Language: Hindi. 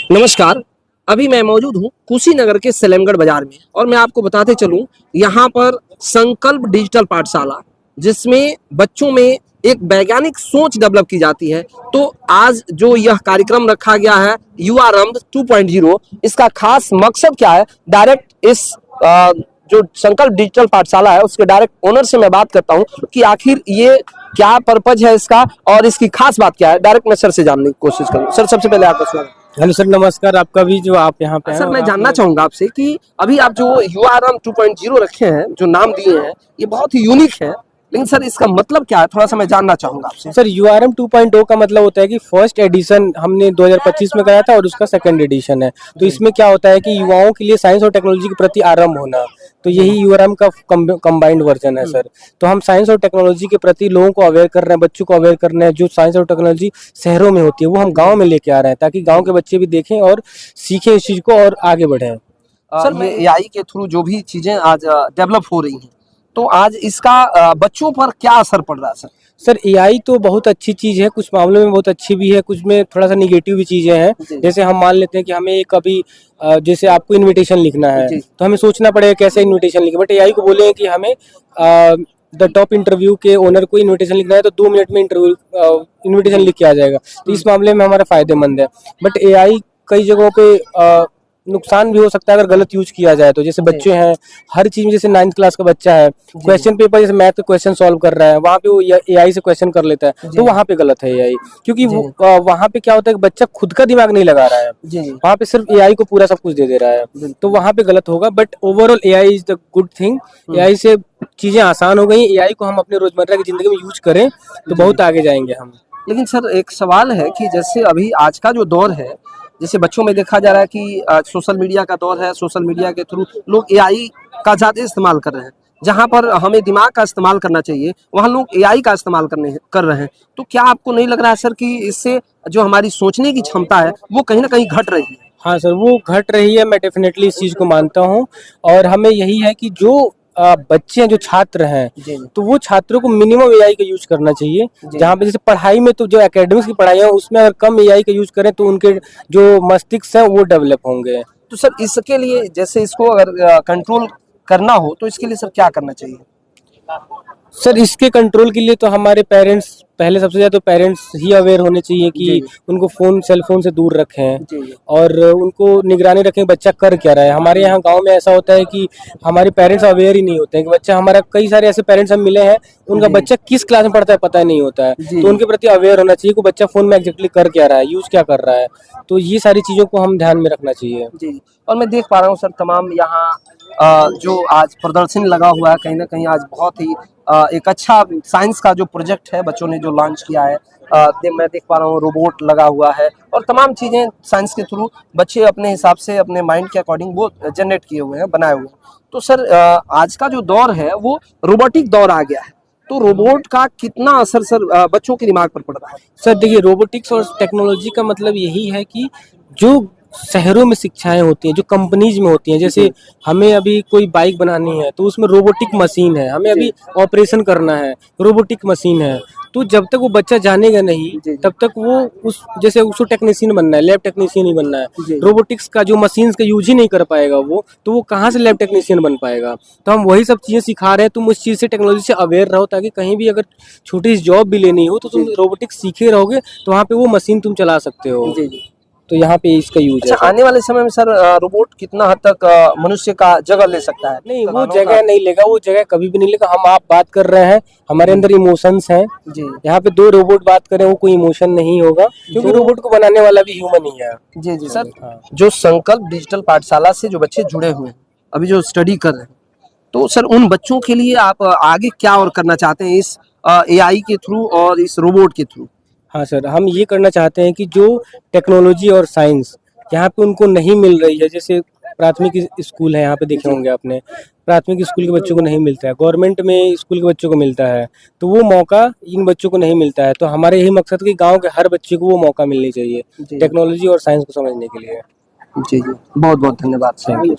नमस्कार। अभी मैं मौजूद हूँ कुशीनगर के सलेमगढ़ बाजार में और मैं आपको बताते चलूँ यहाँ पर संकल्प डिजिटल पाठशाला जिसमें बच्चों में एक वैज्ञानिक सोच डेवलप की जाती है। तो आज जो यह कार्यक्रम रखा गया है युवारंभ 2.0, इसका खास मकसद क्या है, डायरेक्ट इस जो संकल्प डिजिटल पाठशाला है उसके डायरेक्ट ओनर से मैं बात करता हूँ कि आखिर ये क्या पर्पज है इसका और इसकी खास बात क्या है। डायरेक्ट मैं सर से जानने की कोशिश करूँ। सर, सबसे पहले आपका स्वागत। हेलो सर, नमस्कार। आपका भी जो आप यहाँ पे हैं। सर, मैं जानना चाहूंगा आपसे कि अभी आप जो युवारंभ 2.0 रखे हैं, जो नाम दिए हैं, ये बहुत ही यूनिक है, लेकिन सर इसका मतलब क्या है, थोड़ा सा मैं जानना चाहूंगा आपसे। सर, यूआरएम 2.0 का मतलब होता है कि फर्स्ट एडिशन हमने 2025 में कराया था और उसका सेकंड एडिशन है। तो इसमें क्या होता है कि युवाओं के लिए साइंस और टेक्नोलॉजी के प्रति आरंभ होना, तो यही यूआरएम का कंबाइंड वर्जन है सर। तो हम साइंस और टेक्नोलॉजी के प्रति लोगों को अवेयर कर रहे हैं, बच्चों को अवेयर कर रहे हैं। जो साइंस और टेक्नोलॉजी शहरों में होती है वो हम गाँव में लेके आ रहे हैं, ताकि गाँव के बच्चे भी देखें और सीखें इस चीज को और आगे बढ़े। सर, ये एआई के थ्रू जो भी चीजें आज डेवलप हो रही हैं, तो आज इसका बच्चों पर क्या असर पड़ रहा है सर? सर, एआई तो बहुत अच्छी चीज़ है, कुछ मामलों में बहुत अच्छी भी है, कुछ में थोड़ा सा निगेटिव भी चीज़ें हैं। जैसे हम मान लेते हैं कि हमें कभी जैसे आपको इनविटेशन लिखना है तो हमें सोचना पड़ेगा कैसे इनविटेशन लिखे, बट एआई को बोले कि हमें द टॉप इंटरव्यू के ओनर को इनविटेशन लिखना है तो 2 मिनट में इनविटेशन लिख के आ जाएगा। तो इस मामले में हमारा फायदेमंद है। बट एआई कई जगहों पे नुकसान भी हो सकता है अगर गलत यूज किया जाए तो। जैसे बच्चे हैं, हर चीज में, जैसे 9th क्लास का बच्चा है, क्वेश्चन पेपर जैसे मैथ का क्वेश्चन सॉल्व कर रहा है, वहाँ पे वो एआई से क्वेश्चन कर लेता है, तो वहाँ पे गलत है एआई। क्योंकि वहाँ पे क्या होता है कि बच्चा खुद का दिमाग नहीं लगा रहा है, वहाँ पे सिर्फ एआई को पूरा सब कुछ दे दे रहा है, तो वहाँ पे गलत होगा। But overall AI is the good thing. AI से चीजें आसान हो गई। एआई को हम अपने रोजमर्रा की जिंदगी में यूज करें तो बहुत आगे जाएंगे हम। लेकिन सर, एक सवाल है कि जैसे अभी आज का जो दौर है, जैसे बच्चों में देखा जा रहा है कि सोशल मीडिया का दौर है, सोशल मीडिया के थ्रू लोग एआई का ज़्यादा इस्तेमाल कर रहे हैं। जहाँ पर हमें दिमाग का इस्तेमाल करना चाहिए वहाँ लोग एआई का इस्तेमाल कर रहे हैं। तो क्या आपको नहीं लग रहा है सर कि इससे जो हमारी सोचने की क्षमता है वो कहीं ना कहीं घट रही है? हाँ सर, वो घट रही है। मैं डेफिनेटली इस चीज़ को मानता हूँ। और हमें यही है कि जो बच्चे हैं, जो छात्र हैं, तो वो छात्रों को मिनिमम एआई का यूज करना चाहिए। जहाँ पे जैसे पढ़ाई में, तो जो एकेडमिक्स की पढ़ाई है उसमें अगर कम एआई का यूज करें तो उनके जो मस्तिष्क है वो डेवलप होंगे। तो सर, इसके लिए जैसे इसको अगर कंट्रोल करना हो तो इसके लिए सर क्या करना चाहिए? सर, इसके कंट्रोल के लिए तो हमारे पेरेंट्स, पहले सबसे ज्यादा तो पेरेंट्स ही अवेयर होने चाहिए कि उनको सेल फोन से दूर रखें और उनको निगरानी रखें बच्चा कर क्या रहा है। हमारे यहाँ गांव में ऐसा होता है कि हमारे पेरेंट्स अवेयर ही नहीं होते हैं कि बच्चा, हमारा कई सारे ऐसे पेरेंट्स हम मिले हैं उनका बच्चा किस क्लास में पढ़ता है पता नहीं होता है। तो उनके प्रति अवेयर होना चाहिए कि बच्चा फोन में एग्जैक्टली कर क्या रहा है, यूज क्या कर रहा है। तो ये सारी चीजों को हम ध्यान में रखना चाहिए। जी, और मैं देख पा रहा हूँ सर, तमाम यहाँ जो आज प्रदर्शन लगा हुआ है, कहीं ना कहीं आज बहुत ही एक अच्छा साइंस का जो प्रोजेक्ट है बच्चों ने जो लॉन्च किया है। मैं देख पा रहा हूँ रोबोट लगा हुआ है और तमाम चीज़ें साइंस के थ्रू बच्चे अपने हिसाब से अपने माइंड के अकॉर्डिंग वो जनरेट किए हुए हैं, बनाए हुए हैं। तो सर, आज का जो दौर है वो रोबोटिक दौर आ गया है, तो रोबोट का कितना असर सर बच्चों के दिमाग पर पड़ रहा है? सर देखिए, रोबोटिक्स और टेक्नोलॉजी का मतलब यही है कि जो शहरों में शिक्षाएं होती हैं, जो कंपनीज में होती हैं, जैसे हमें अभी कोई बाइक बनानी है तो उसमें रोबोटिक मशीन है, हमें अभी ऑपरेशन करना है, रोबोटिक मशीन है। तो जब तक वो बच्चा जानेगा नहीं तब तक वो उस, जैसे उसको टेक्नीशियन बनना है, लैब टेक्नीशियन ही बनना है, रोबोटिक्स का जो मशीन्स का यूज ही नहीं कर पाएगा वो, तो वो कहाँ से लैब टेक्नीशियन बन पाएगा। तो हम वही सब चीज़ें सिखा रहे हैं। तुम उस चीज़ से, टेक्नोलॉजी से अवेयर रहो, ताकि कहीं भी अगर छोटी सी जॉब भी लेनी हो तो तुम रोबोटिक्स सीखे रहोगे तो वहाँ पे वो मशीन तुम चला सकते हो। तो यहाँ पे इसका यूज है। अच्छा, आने वाले समय में सर रोबोट कितना हद तक मनुष्य का जगह ले सकता है? नहीं, वो जगह नहीं लेगा, वो जगह कभी भी नहीं लेगा। हम आप बात कर रहे हैं, हमारे अंदर इमोशंस हैं जी। यहाँ पे 2 रोबोट बात करें वो कोई इमोशन नहीं होगा, क्योंकि रोबोट को बनाने वाला भी ह्यूमन ही है। जी जी सर। हाँ। जो संकल्प डिजिटल पाठशाला से जो बच्चे जुड़े हुए हैं, अभी जो स्टडी कर रहे हैं, तो सर उन बच्चों के लिए आप आगे क्या और करना चाहते हैं इस एआई के थ्रू और इस रोबोट के थ्रू? हाँ सर, हम ये करना चाहते हैं कि जो टेक्नोलॉजी और साइंस यहाँ पे उनको नहीं मिल रही है, जैसे प्राथमिक स्कूल है, यहाँ पे देखे होंगे आपने, प्राथमिक स्कूल के बच्चों को नहीं मिलता है, गवर्नमेंट में स्कूल के बच्चों को मिलता है, तो वो मौका इन बच्चों को नहीं मिलता है। तो हमारे यही मकसद कि गांव के हर बच्चे को वो मौका मिलनी चाहिए टेक्नोलॉजी और साइंस को समझने के लिए। जी जी, बहुत बहुत धन्यवाद सर।